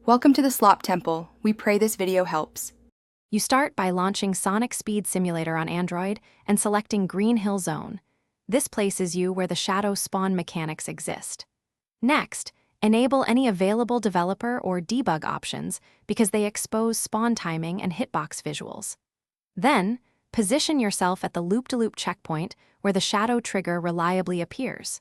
Welcome to the Slop Temple. We pray this video helps. You start by launching Sonic Speed Simulator on Android and selecting Green Hill Zone. This places you where the shadow spawn mechanics exist. Next, enable any available developer or debug options because they expose spawn timing and hitbox visuals. Then, position yourself at the loop-to-loop checkpoint where the shadow trigger reliably appears.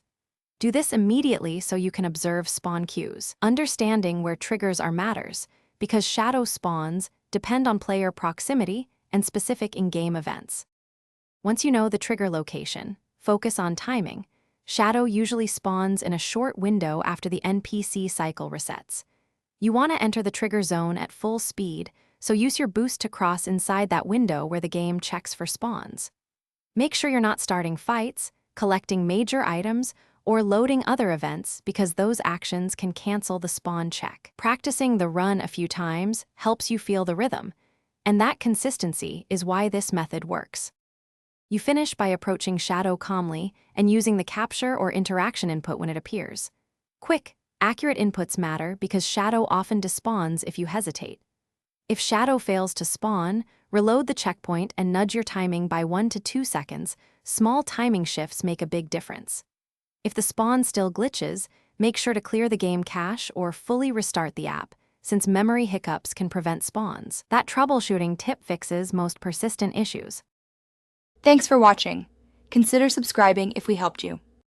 Do this immediately so you can observe spawn cues. Understanding where triggers are matters, because shadow spawns depend on player proximity and specific in-game events. Once you know the trigger location, focus on timing. Shadow usually spawns in a short window after the NPC cycle resets. You want to enter the trigger zone at full speed, so use your boost to cross inside that window where the game checks for spawns. Make sure you're not starting fights, collecting major items, or loading other events because those actions can cancel the spawn check. Practicing the run a few times helps you feel the rhythm, and that consistency is why this method works. You finish by approaching Shadow calmly and using the capture or interaction input when it appears. Quick, accurate inputs matter because Shadow often despawns if you hesitate. If Shadow fails to spawn, reload the checkpoint and nudge your timing by 1 to 2 seconds. Small timing shifts make a big difference. If the spawn still glitches, make sure to clear the game cache or fully restart the app, since memory hiccups can prevent spawns. That troubleshooting tip fixes most persistent issues. Thanks for watching. Consider subscribing if we helped you.